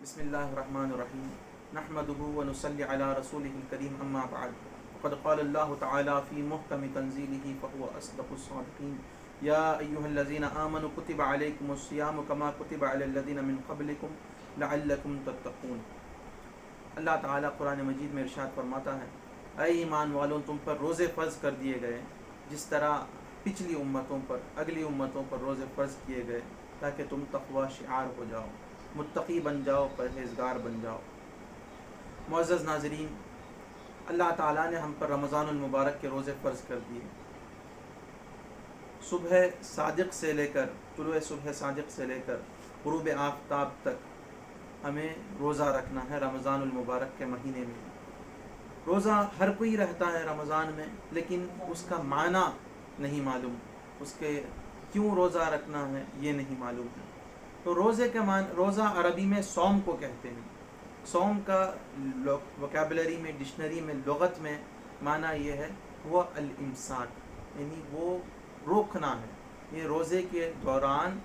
بسم اللہ الرحمن الرحیم نحمده ونصلی علی رسولہ الکریم اما بعد فقد قال اللہ تعالی فی محکم تنزیلہ فهو اصدق الصادقین یا ایہا الذین آمنوا کتب علیکم الصیام کما کتب علی الذین من قبلکم لعلکم تتقون۔ اللہ تعالیٰ قرآن مجید میں ارشاد فرماتا ہے، اے ایمان والوں، تم پر روزے فرض کر دیے گئے جس طرح پچھلی امتوں پر، اگلی امتوں پر روزے فرض کیے گئے، تاکہ تم تقوی شعار ہو جاؤ، متقی بن جاؤ، پرہیزگار بن جاؤ۔ معزز ناظرین، اللہ تعالیٰ نے ہم پر رمضان المبارک کے روزے فرض کر دیے۔ صبح صادق سے لے کر طلوع صبح صادق سے لے کر غروب آفتاب تک ہمیں روزہ رکھنا ہے رمضان المبارک کے مہینے میں۔ روزہ ہر کوئی رہتا ہے رمضان میں، لیکن اس کا معنی نہیں معلوم، اس کے کیوں روزہ رکھنا ہے یہ نہیں معلوم ہے۔ تو روزے کے روزہ عربی میں صوم کو کہتے ہیں۔ صوم کا وکیبلری میں، ڈکشنری میں، لغت میں معنی یہ ہے وہ الامساک، یعنی وہ روکنا ہے۔ یہ روزے کے دوران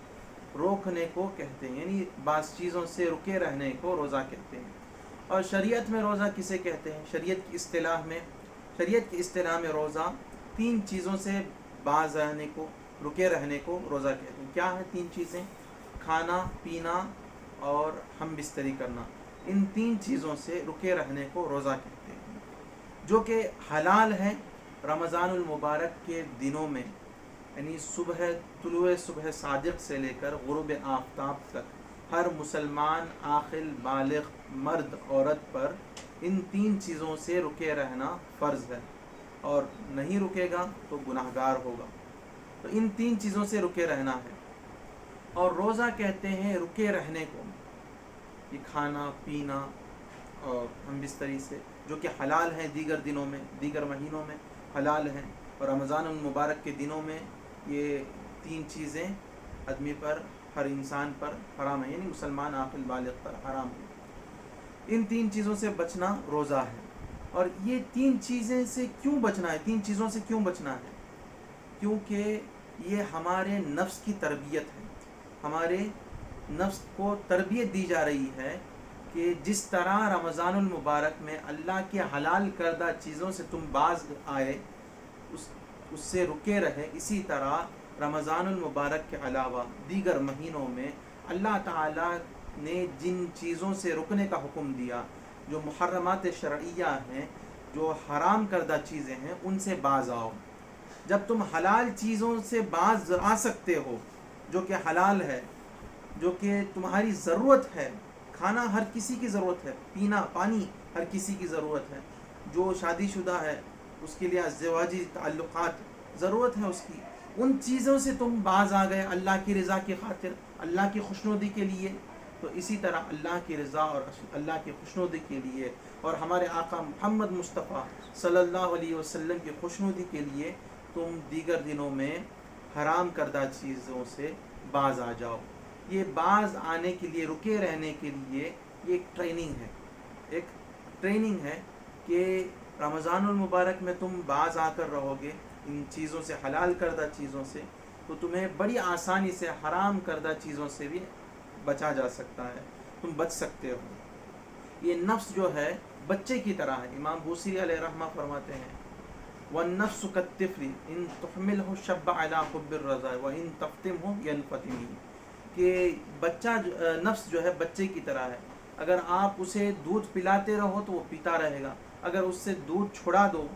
روکنے کو کہتے ہیں، یعنی بعض چیزوں سے رکے رہنے کو روزہ کہتے ہیں۔ اور شریعت میں روزہ کسے کہتے ہیں؟ شریعت کی اصطلاح میں روزہ تین چیزوں سے باز رہنے کو، رکے رہنے کو روزہ کہتے ہیں۔ کیا ہے تین چیزیں؟ کھانا، پینا اور ہم بستری کرنا۔ ان تین چیزوں سے رکے رہنے کو روزہ کہتے ہیں، جو کہ حلال ہے رمضان المبارک کے دنوں میں، یعنی طلوع صبح صادق سے لے کر غروب آفتاب تک ہر مسلمان عاقل بالغ مرد عورت پر ان تین چیزوں سے رکے رہنا فرض ہے، اور نہیں رکے گا تو گناہگار ہوگا۔ تو ان تین چیزوں سے رکے رہنا ہے، اور روزہ کہتے ہیں رکے رہنے کو، یہ کھانا پینا اور ہم بستری سے، جو کہ حلال ہیں دیگر دنوں میں، دیگر مہینوں میں حلال ہیں، اور رمضان المبارک کے دنوں میں یہ تین چیزیں آدمی پر، ہر انسان پر حرام ہے، یعنی مسلمان عاقل بالغ پر حرام ہے۔ ان تین چیزوں سے بچنا روزہ ہے۔ اور یہ تین چیزیں سے کیوں بچنا ہے؟ تین چیزوں سے کیوں بچنا ہے؟ کیونکہ یہ ہمارے نفس کی تربیت ہے۔ ہمارے نفس کو تربیت دی جا رہی ہے کہ جس طرح رمضان المبارک میں اللہ کے حلال کردہ چیزوں سے تم باز آئے، اس سے رکے رہے، اسی طرح رمضان المبارک کے علاوہ دیگر مہینوں میں اللہ تعالیٰ نے جن چیزوں سے رکنے کا حکم دیا، جو محرمات شرعیہ ہیں، جو حرام کردہ چیزیں ہیں، ان سے باز آؤ۔ جب تم حلال چیزوں سے باز آ سکتے ہو، جو کہ حلال ہے، جو کہ تمہاری ضرورت ہے، کھانا ہر کسی کی ضرورت ہے، پینا پانی ہر کسی کی ضرورت ہے، جو شادی شدہ ہے اس کے لیے ازدواجی تعلقات ضرورت ہے اس کی، ان چیزوں سے تم باز آ گئے اللہ کی رضا کی خاطر، اللہ کی خوشنودی کے لیے، تو اسی طرح اللہ کی رضا اور اللہ کی خوشنودی کے لیے اور ہمارے آقا محمد مصطفیٰ صلی اللہ علیہ وسلم کی خوشنودی کے لیے تم دیگر دنوں میں حرام کردہ چیزوں سے باز آ جاؤ۔ یہ باز آنے کے لیے، رکے رہنے کے لیے یہ ایک ٹریننگ ہے کہ رمضان المبارک میں تم باز آ کر رہو گے ان چیزوں سے، حلال کردہ چیزوں سے، تو تمہیں بڑی آسانی سے حرام کردہ چیزوں سے بھی بچا جا سکتا ہے، تم بچ سکتے ہو۔ یہ نفس جو ہے بچے کی طرح ہے۔ امام بوصیری علیہ رحمہ فرماتے ہیں، وَالنَّفْسُ كَالطِّفْلِ إِن تُحْمِلْهُ شَبَّ عَلَى حُبِّ الرَّضَاعِ وَإِن تَفْتِمْهُ يَنْفَتِمِ، کہ بچہ نفس جو ہے بچے کی طرح ہے، اگر آپ اسے دودھ پلاتے رہو تو وہ پیتا رہے گا، اگر اس سے دودھ چھڑا دو،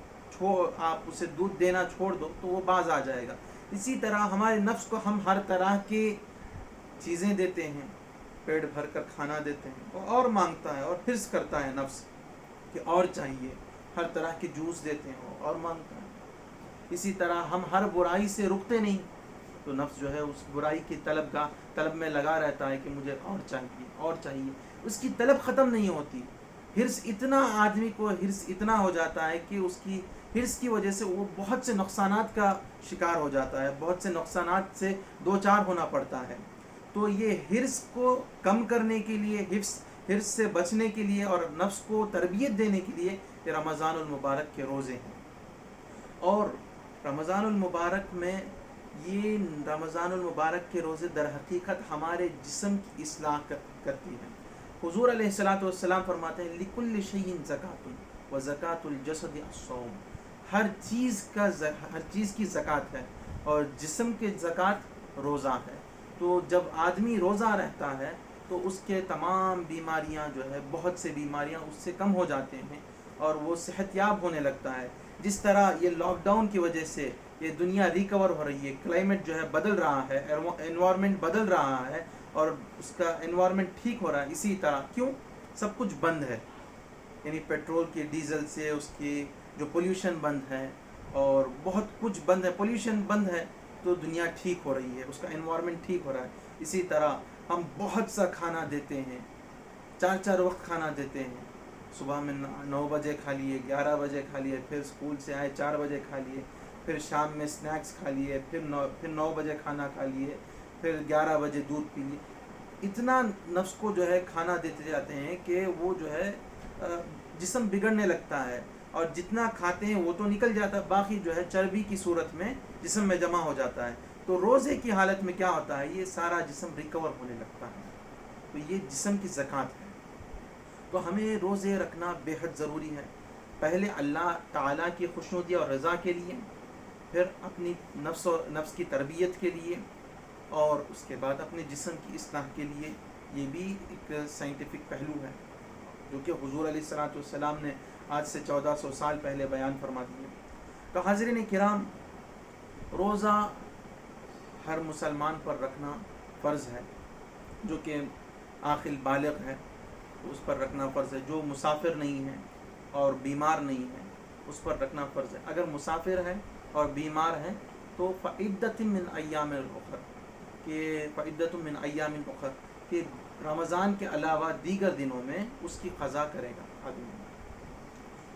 آپ اسے دودھ دینا چھوڑ دو تو وہ باز آ جائے گا۔ اسی طرح ہمارے نفس کو ہم ہر طرح کی چیزیں دیتے ہیں، پیٹ بھر کر کھانا دیتے ہیں، وہ اور مانگتا ہے اور حرص کرتا ہے نفس کہ اور چاہیے، ہر طرح کے جوس دیتے ہیں وہ اور مانگتا ہے۔ اسی طرح ہم ہر برائی سے رکتے نہیں، تو نفس جو ہے اس برائی کی طلب میں لگا رہتا ہے کہ مجھے اور چاہیے اور چاہیے، اس کی طلب ختم نہیں ہوتی۔ آدمی کو حرص اتنا ہو جاتا ہے کہ اس کی حرص کی وجہ سے وہ بہت سے نقصانات کا شکار ہو جاتا ہے، بہت سے نقصانات سے دوچار ہونا پڑتا ہے۔ تو یہ حرص کو کم کرنے کے لیے، حرص سے بچنے کے لیے اور نفس کو تربیت دینے کے لیے یہ رمضان المبارک کے روزے ہیں۔ اور رمضان المبارک میں یہ رمضان المبارک کے روزے در حقیقت ہمارے جسم کی اصلاح کرتی ہیں۔ حضور علیہ الصلوۃ والسلام فرماتے ہیں لکل شیء زکات و زکات الجسد الصوم، ہر چیز کی زکات ہے اور جسم کی زکات روزہ ہے۔ تو جب آدمی روزہ رہتا ہے تو اس کے تمام بیماریاں جو ہے، بہت سے بیماریاں اس سے کم ہو جاتے ہیں اور وہ صحت یاب ہونے لگتا ہے۔ جس طرح یہ لاک ڈاؤن کی وجہ سے یہ دنیا ریکور ہو رہی ہے، کلائمیٹ جو ہے بدل رہا ہے، انوائرمنٹ بدل رہا ہے اور اس کا انوائرمنٹ ٹھیک ہو رہا ہے، اسی طرح کیوں؟ سب کچھ بند ہے، یعنی پیٹرول کی، ڈیزل سے اس کی جو پولیوشن بند ہے اور بہت کچھ بند ہے، پولیوشن بند ہے تو دنیا ٹھیک ہو رہی ہے، اس کا انوائرمنٹ ٹھیک ہو رہا ہے۔ اسی طرح ہم بہت سا کھانا دیتے ہیں، 4 وقت کھانا دیتے ہیں، صبح میں 9 بجے کھا لیے، 11 بجے کھا لیے، پھر اسکول سے آئے 4 بجے کھا لیے، پھر شام میں سنیکس کھا لیے، پھر 9 بجے کھانا کھا لیے، پھر 11 بجے دودھ پی لیے۔ اتنا نفس کو جو ہے کھانا دیتے جاتے ہیں کہ وہ جو ہے جسم بگڑنے لگتا ہے، اور جتنا کھاتے ہیں وہ تو نکل جاتا ہے، باقی جو ہے چربی کی صورت میں جسم میں جمع ہو جاتا ہے۔ تو روزے کی حالت میں کیا ہوتا ہے؟ یہ سارا جسم ریکور ہونے لگتا ہے، تو یہ جسم کی زکوٰۃ ہے۔ تو ہمیں روزے رکھنا بے حد ضروری ہے، پہلے اللہ تعالیٰ کی خوشنودی اور رضا کے لیے، پھر اپنی نفس کی تربیت کے لیے، اور اس کے بعد اپنے جسم کی اصلاح کے لیے۔ یہ بھی ایک سائنٹیفک پہلو ہے جو کہ حضور علیہ الصلوۃ والسلام نے آج سے 1400 سال پہلے بیان فرما دیے۔ تو حاضرین کرام، روزہ ہر مسلمان پر رکھنا فرض ہے، جو کہ عاقل بالغ ہے اس پر رکھنا فرض ہے، جو مسافر نہیں ہے اور بیمار نہیں ہے اس پر رکھنا فرض ہے۔ اگر مسافر ہے اور بیمار ہے تو فعدۃ من ایام اخر، کہ فعدۃ من ایام اخر، کہ رمضان کے علاوہ دیگر دنوں میں اس کی قضا کرے گا آدمی۔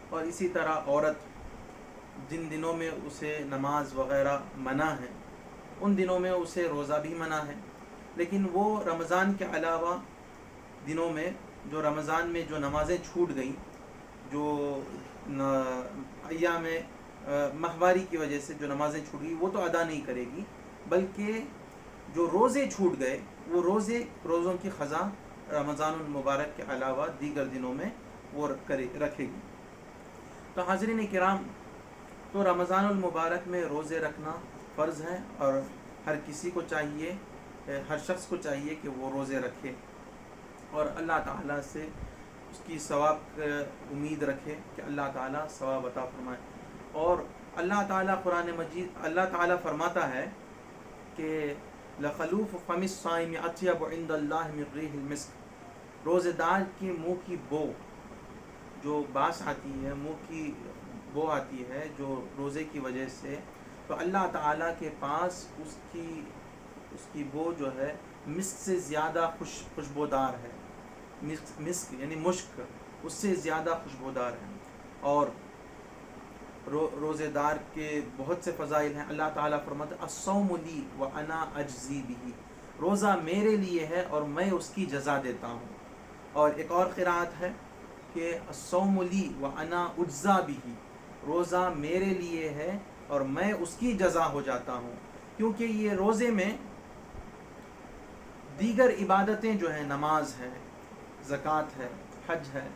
اور اسی طرح عورت، جن دنوں میں اسے نماز وغیرہ منع ہے ان دنوں میں اسے روزہ بھی منع ہے، لیکن وہ رمضان کے علاوہ دنوں میں، جو رمضان میں جو نمازیں چھوٹ گئیں، جو ایام ماہواری کی وجہ سے جو نمازیں چھوٹ گئی وہ تو ادا نہیں کرے گی، بلکہ جو روزے چھوٹ گئے وہ روزوں کی قضا رمضان المبارک کے علاوہ دیگر دنوں میں وہ رکھے گی۔ تو حاضرین کرام، تو رمضان المبارک میں روزے رکھنا فرض ہے، اور ہر کسی کو چاہیے، ہر شخص کو چاہیے کہ وہ روزے رکھے اور اللہ تعالیٰ سے اس کی ثواب امید رکھے کہ اللہ تعالیٰ ثواب عطا فرمائے۔ اور اللہ تعالیٰ قرآن مجید، اللہ تعالیٰ فرماتا ہے کہ لخلوف فم الصائم اطیب عند اللہ من ریح المسک، روزے دار کی منہ کی بو، جو باس آتی ہے، منہ کی بو آتی ہے جو روزے کی وجہ سے، تو اللہ تعالیٰ کے پاس اس کی بو جو ہے مسک سے زیادہ خوشبودار ہے۔ مسک یعنی مشک، اس سے زیادہ خوشبودار ہے۔ اور روزے دار کے بہت سے فضائل ہیں۔ اللہ تعالیٰ فرماتا ہے الصوم لی وانا اجزی بہ، روزہ میرے لیے ہے اور میں اس کی جزا دیتا ہوں۔ اور ایک اور قرأت ہے کہ الصوم لی وانا اجزا بہ، روزہ میرے لیے ہے اور میں اس کی جزا ہو جاتا ہوں، کیونکہ یہ روزے میں دیگر عبادتیں جو ہیں، نماز ہے، زکوٰۃ ہے، حج ہے،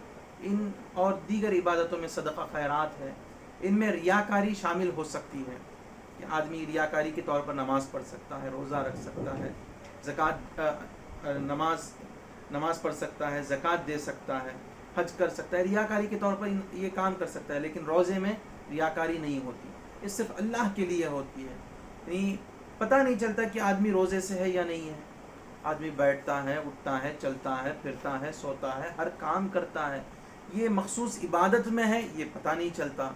ان اور دیگر عبادتوں میں صدقہ خیرات ہے، ان میں ریاکاری شامل ہو سکتی ہے کہ آدمی ریاکاری کے طور پر نماز پڑھ سکتا ہے، روزہ رکھ سکتا ہے، نماز پڑھ سکتا ہے، زکوٰۃ دے سکتا ہے، حج کر سکتا ہے، ریاکاری کے طور پر یہ کام کر سکتا ہے، لیکن روزے میں ریاکاری نہیں ہوتی، یہ صرف اللہ کے لیے ہوتی ہے۔ یعنی پتہ نہیں چلتا کہ آدمی روزے سے ہے یا نہیں ہے، آدمی بیٹھتا ہے، اٹھتا ہے، چلتا ہے، پھرتا ہے، سوتا ہے، ہر کام کرتا ہے، یہ مخصوص عبادت میں ہے یہ پتہ نہیں چلتا۔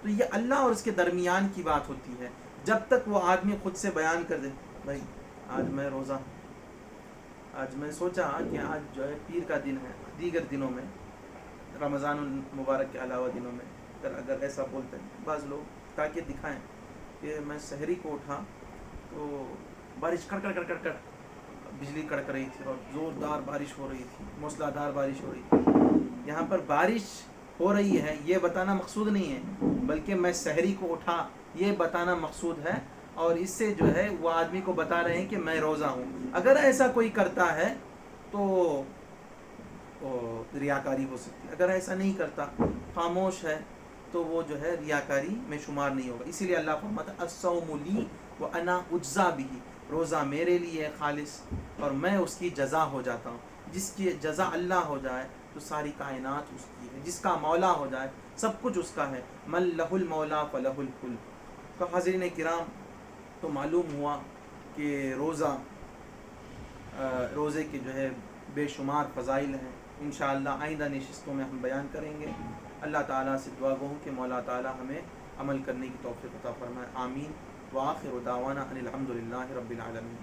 تو یہ اللہ اور اس کے درمیان کی بات ہوتی ہے، جب تک وہ آدمی خود سے بیان کر دے بھائی آج میں روزہ، آج میں سوچا کہ آج جو ہے پیر کا دن ہے، دیگر دنوں میں، رمضان المبارک کے علاوہ دنوں میں اگر ایسا بولتے ہیں بعض لوگ، تاکہ دکھائیں کہ میں سحری کو اٹھا تو بارش کڑ کڑ بجلی کڑک رہی تھی اور زوردار بارش ہو رہی تھی، موسلا دھار بارش ہو رہی تھی۔ یہاں پر بارش ہو رہی ہے یہ بتانا مقصود نہیں ہے، بلکہ میں سحری کو اٹھا یہ بتانا مقصود ہے، اور اس سے جو ہے وہ آدمی کو بتا رہے ہیں کہ میں روزہ ہوں۔ اگر ایسا کوئی کرتا ہے تو ریاکاری ہو سکتی ہے. اگر ایسا نہیں کرتا، خاموش ہے، تو وہ جو ہے ریاکاری میں شمار نہیں ہوگا. اسی لیے اللہ فرماتا ہے الصوم لی وانا اجزا بہ، روزہ میرے لیے خالص اور میں اس کی جزا ہو جاتا ہوں. جس کی جزا اللہ ہو جائے تو ساری کائنات اس کی ہے. جس کا مولا ہو جائے سب کچھ اس کا ہے. من لہ المولا فلہ الکل. تو حاضرین کرام، تو معلوم ہوا کہ روزے کے جو ہے بے شمار فضائل ہیں. انشاءاللہ آئندہ نشستوں میں ہم بیان کریں گے. اللہ تعالیٰ سے دعا گو ہوں کہ مولا تعالیٰ ہمیں عمل کرنے کی توفیق عطا فرمائے. آمین. وآخر دعوانا ان الحمد للہ رب العالمین.